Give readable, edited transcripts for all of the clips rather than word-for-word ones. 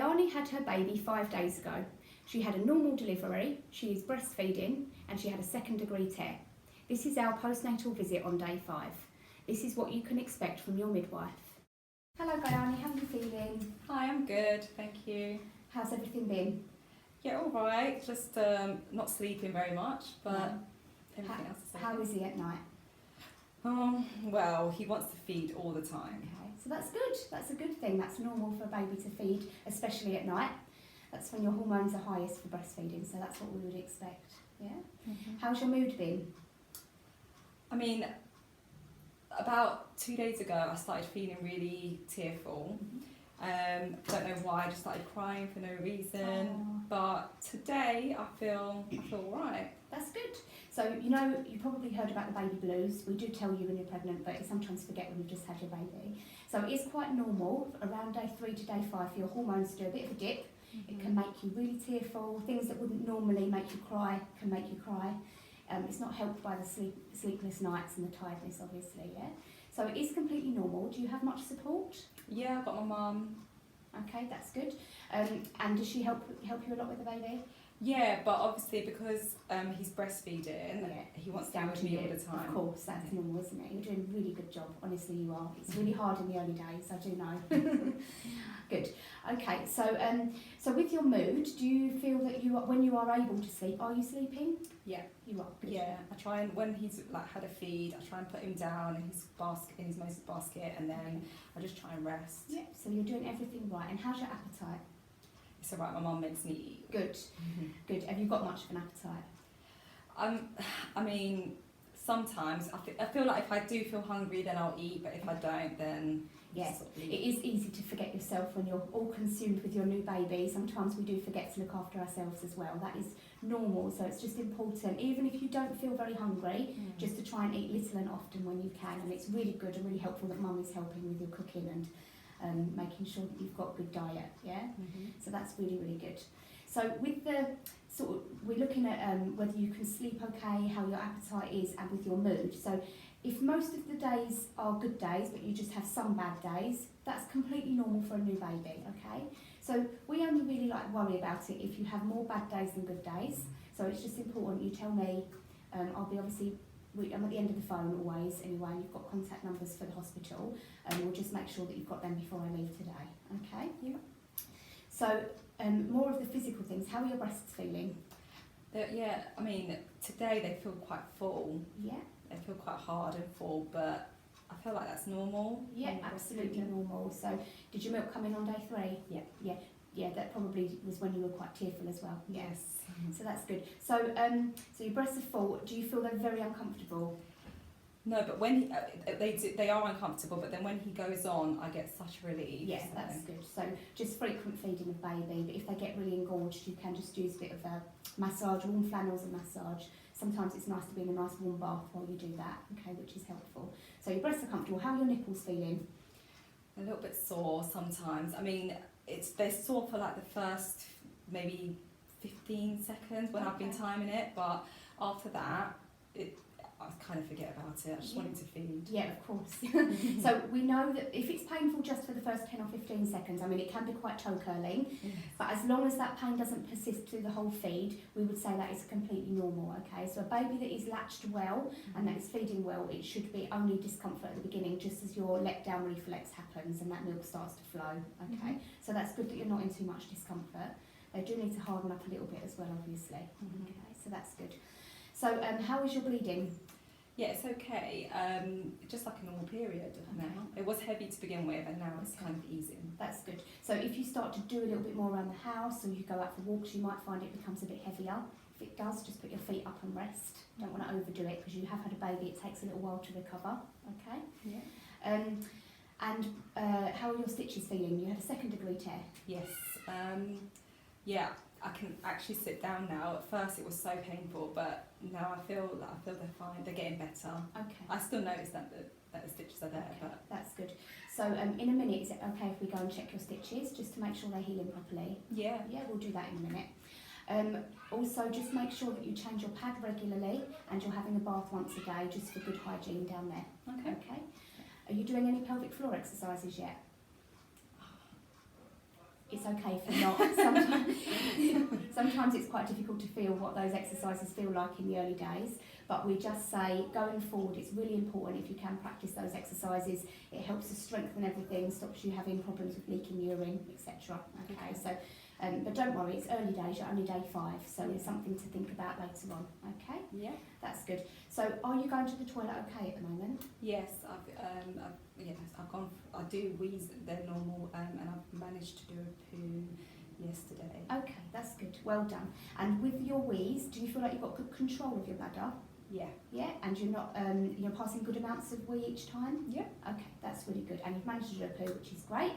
Gayani had her baby 5 days ago. She had a normal delivery, she is breastfeeding, and she had a 2nd-degree tear. This is our postnatal visit on day 5. This is what you can expect from your midwife. Hello Gayani, how are you feeling? Hi, I'm good, thank you. How's everything been? Yeah, all right. Just not sleeping very much, but everything else is okay. How is he at night? Well, he wants to feed all the time. Okay, so that's good. That's a good thing. That's normal for a baby to feed, especially at night. That's when your hormones are highest for breastfeeding, so that's what we would expect. Yeah. Mm-hmm. How's your mood been? I mean, about 2 days ago, I started feeling really tearful. Don't know why, I just started crying for no reason. But today, I feel alright. That's good. So, you know, you probably heard about the baby blues. We do tell you when you're pregnant, but you sometimes forget when you've just had your baby. So it is quite normal, around day 3 to day 5, for your hormones to do a bit of a dip. Mm-hmm. It can make you really tearful. Things that wouldn't normally make you cry can make you cry. It's not helped by the sleepless nights and the tiredness, obviously, yeah? So it is completely normal. Do you have much support? Yeah, I've got my mum. Okay, that's good. And does she help you a lot with the baby? Yeah, but obviously because he's breastfeeding, Yeah, he wants it's to be down with to me you. all the time. Of course, that's normal, isn't it? You're doing a really good job. Honestly, you are. It's really hard in the early days, I do know. Good. Okay, so with your mood, do you feel that when you are able to sleep, are you sleeping? Yeah. You are. Good. Yeah, I try and when he's like had a feed, I try and put him down in his basket, and then I just try and rest. Yeah. So you're doing everything right. And how's your appetite? It's alright. My mum makes me eat. Good. Good. Have you got much of an appetite? I mean, sometimes I feel like if I do feel hungry, then I'll eat. But if I don't, then yes, it is easy to forget yourself when you're all consumed with your new baby. Sometimes we do forget to look after ourselves as well. That is normal, so it's just important, even if you don't feel very hungry, just to try and eat little and often when you can. And it's really good and really helpful that mum is helping with your cooking and making sure that you've got a good diet, yeah? So that's really, really good. So with the we're looking at whether you can sleep okay, how your appetite is, and with your mood. So if most of the days are good days, but you just have some bad days, that's completely normal for a new baby, okay? So we only really worry about it if you have more bad days than good days. So it's just important you tell me. I'll be I'm at the end of the phone always anyway, and you've got contact numbers for the hospital, and we'll just make sure that you've got them before I leave today, okay? Yeah. So more of the physical things, how are your breasts feeling? Yeah, I mean, today they feel quite full. Yeah. They feel quite hard and full, but I feel like that's normal. Yeah, absolutely normal. So did your milk come in on day 3? Yeah. Yeah. Yeah, that probably was when you were quite tearful as well. Yes. So that's good. So so your breasts are full. Do you feel they're very uncomfortable? No, but when they are uncomfortable, but then when he goes on, I get such relief. Yeah, so that's good. So just frequent feeding of baby, but if they get really engorged, you can just use a bit of a massage, warm flannels and massage. Sometimes it's nice to be in a nice warm bath while you do that, okay, which is helpful. So your breasts are comfortable. How are your nipples feeling? A little bit sore sometimes. I mean, they're sore for like the first maybe 15 seconds when I've been timing it, but after that, I kind of forget about it. I just want him to feed. Yeah, of course. So we know that if it's painful just for the first 10 or 15 seconds, I mean, it can be quite toe curling, but as long as that pain doesn't persist through the whole feed, we would say that is completely normal, okay? So a baby that is latched well and that is feeding well, it should be only discomfort at the beginning, just as your let-down reflex happens and that milk starts to flow, okay? So that's good that you're not in too much discomfort. They do need to harden up a little bit as well, obviously. Okay, so that's good. So how is your bleeding? Yeah, it's okay. Just like a normal period now. It was heavy to begin with, and now it's kind of easing. That's good. So if you start to do a little bit more around the house, or you go out for walks, you might find it becomes a bit heavier. If it does, just put your feet up and rest. Don't want to overdo it because you have had a baby. It takes a little while to recover. Okay. Yeah. And how are your stitches feeling? You had a 2nd-degree tear. Yes. Yeah. I can actually sit down now. At first it was so painful, but now I feel they're fine. They're getting better. Okay. I still notice that the stitches are there, but that's good. So in a minute, is it okay if we go and check your stitches just to make sure they're healing properly? Yeah. Yeah, we'll do that in a minute. Also, just make sure that you change your pad regularly and you're having a bath once a day, just for good hygiene down there. Okay. Okay. Are you doing any pelvic floor exercises yet? It's okay if you're not. Sometimes it's quite difficult to feel what those exercises feel like in the early days, but we just say going forward it's really important if you can practice those exercises. It helps to strengthen everything, stops you having problems with leaking urine, etc. Okay, so but don't worry, it's early days, you're only day 5, so it's something to think about later on. Okay, Yeah. that's good. So are you going to the toilet okay at the moment? Yes, I've gone. I do wheeze, they're normal, and I've managed to do a poo yesterday. Okay, that's good. Well done. And with your wheeze, do you feel like you've got good control of your bladder? Yeah. Yeah, and you're not you're passing good amounts of wee each time? Yeah. Okay, that's really good. And you've managed to do a poo, which is great.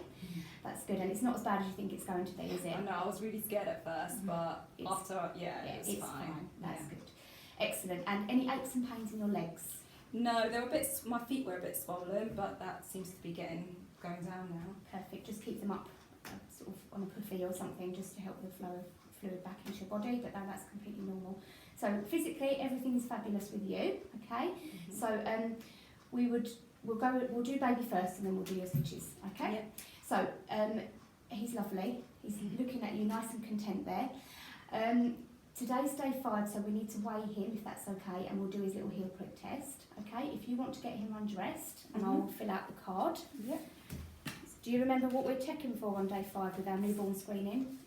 That's good. And it's not as bad as you think it's going to be, is it? I know, I was really scared at first, but It's- after, it's fine. That's Yeah. good. Excellent. And any aches and pains in your legs? No, they were my feet were a bit swollen, but that seems to be going down now. Perfect. Just keep them up sort of on a puffy or something just to help the flow of fluid back into your body, but no, that's completely normal. So physically everything's fabulous with you, okay? So we'll do baby first and then we'll do your stitches, okay? Yeah. So he's lovely. He's looking at you nice and content there. Today's day 5, so we need to weigh him if that's okay, and we'll do his little heel prick test, okay? If you want to get him undressed, and I'll fill out the card. Yeah. Do you remember what we're checking for on day 5 with our newborn screening?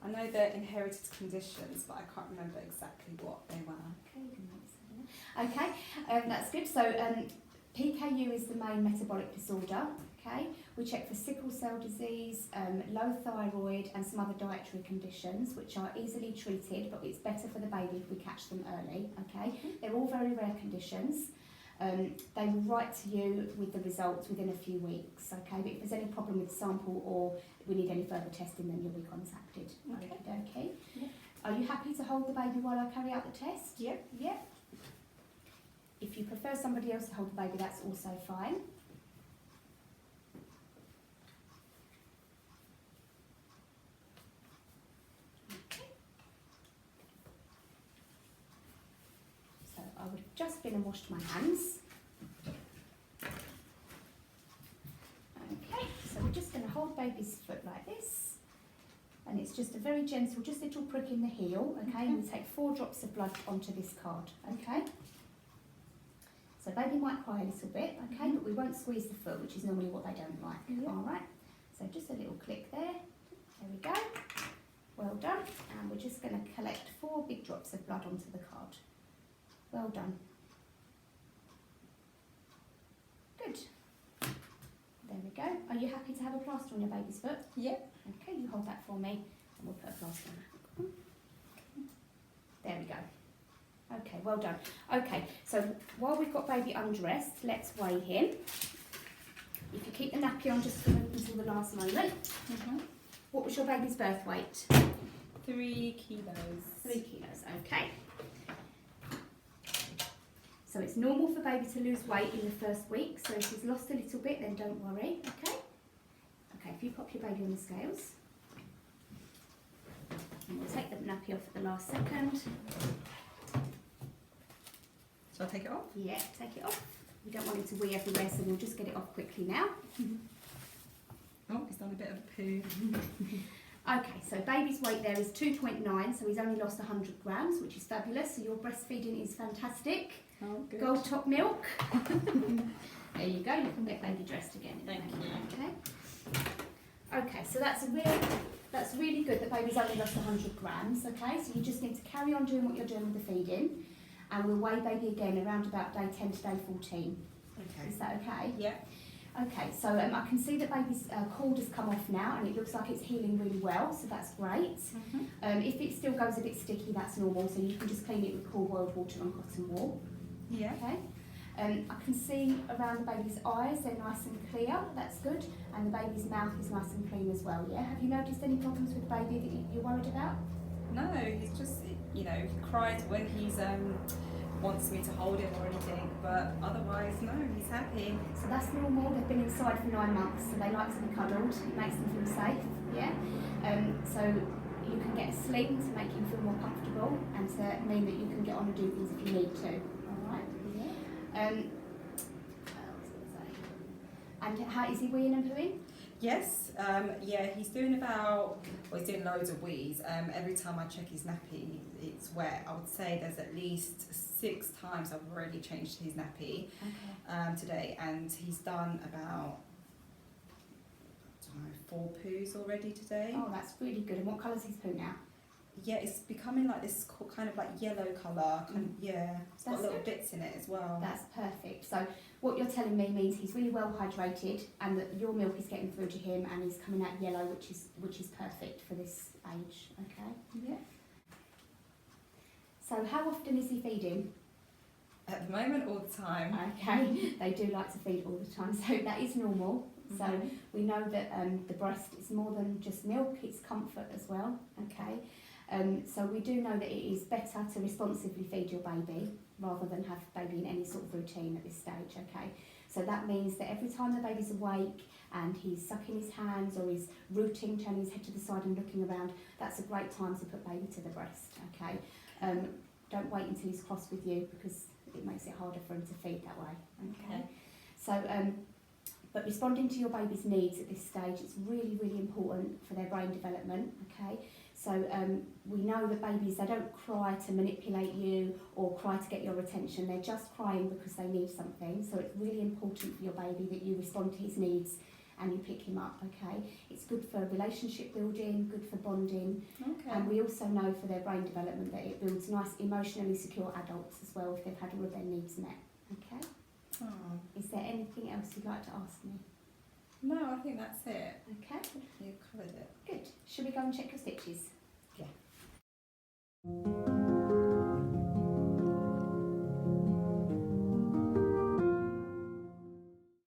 I know the inherited conditions, but I can't remember exactly what they were. Okay, you can make this. Okay, that's good. So PKU is the main metabolic disorder. Okay, we check for sickle cell disease, low thyroid, and some other dietary conditions which are easily treated, but it's better for the baby if we catch them early. Okay, they're all very rare conditions. They will write to you with the results within a few weeks. Okay, but if there's any problem with the sample or we need any further testing, then you'll be contacted. Okay. Yeah. Are you happy to hold the baby while I carry out the test? Yeah. Yeah. If you prefer somebody else to hold the baby, that's also fine. So I would have just been and washed my hands. Okay, so we're just going to hold baby's foot like this. And it's just a very gentle, just little prick in the heel, okay? And we take 4 drops of blood onto this card, okay? So baby might cry a little bit, okay? But we won't squeeze the foot, which is normally what they don't like, Yeah. all right? So just a little click there. There we go. Well done. And we're just going to collect 4 big drops of blood onto the card. Well done. Good. There we go. Are you happy to have a plaster on your baby's foot? Yeah. Okay, you hold that for me and we'll put a plaster on that. There we go. Okay, well done. Okay, so while we've got baby undressed, let's weigh him. If you keep the nappy on just until the last moment. What was your baby's birth weight? 3 kilos. 3 kilos, okay. So it's normal for baby to lose weight in the first week, so if he's lost a little bit, then don't worry, okay? Okay, if you pop your baby on the scales. And we'll take the nappy off at the last second. Shall I take it off? Yeah, take it off. We don't want him to wee everywhere, so we'll just get it off quickly now. Oh, he's done a bit of a poo. Okay, so baby's weight there is 2.9, so he's only lost 100 grams, which is fabulous. So your breastfeeding is fantastic. Oh, good. Gold top milk. There you go, you can get baby dressed again. Thank you. Okay. Okay, so that's really good that baby's only lost 100 grams, okay? So you just need to carry on doing what you're doing with the feeding, and we'll weigh baby again around about day 10 to day 14. Okay. Is that okay? Yeah. Okay, so I can see that baby's cord has come off now and it looks like it's healing really well, so that's great. If it still goes a bit sticky, that's normal, so you can just clean it with cool boiled water and cotton wool. Yeah. Okay. I can see around the baby's eyes, they're nice and clear, that's good, and the baby's mouth is nice and clean as well, yeah? Have you noticed any problems with the baby that you're worried about? No, he's just, he cries when he's wants me to hold him or anything, but otherwise, no, he's happy. So that's normal. They've been inside for 9 months, so they like to be cuddled. It makes them feel safe, yeah? So you can get a sling to make him feel more comfortable and to mean that you can get on and do things if you need to, all right? Yeah. And how is he weeing and pooing? Yes, yeah, he's doing he's doing loads of wees. Every time I check his nappy, it's wet. I would say there's at least 6 times I've already changed his nappy today, and he's done about, I don't know, 4 poos already today. Oh, that's really good. And what colour's his poo now? Yeah, it's becoming like this kind of like yellow colour. Yeah, it's got That's little good. bits in it as well. That's perfect. So what you're telling me means he's really well hydrated, and that your milk is getting through to him, and he's coming out yellow, which is perfect for this age. Okay. Yeah. So how often is he feeding? At the moment, all the time. Okay. They do like to feed all the time, so that is normal. So we know that the breast is more than just milk; it's comfort as well. Okay. So we do know that it is better to responsively feed your baby rather than have baby in any sort of routine at this stage, okay? So that means that every time the baby's awake and he's sucking his hands or he's rooting, turning his head to the side and looking around, that's a great time to put baby to the breast, okay? Don't wait until he's cross with you because it makes it harder for him to feed that way, okay? So, but responding to your baby's needs at this stage is really, really important for their brain development, okay? So we know that babies, they don't cry to manipulate you or cry to get your attention. They're just crying because they need something. So it's really important for your baby that you respond to his needs and you pick him up, okay? It's good for relationship building, good for bonding. Okay. And we also know for their brain development that it builds nice, emotionally secure adults as well if they've had all of their needs met, okay? Oh. Is there anything else you'd like to ask me? No, I think that's it. Okay. You've covered it. Good. Should we go and check your stitches? Yeah.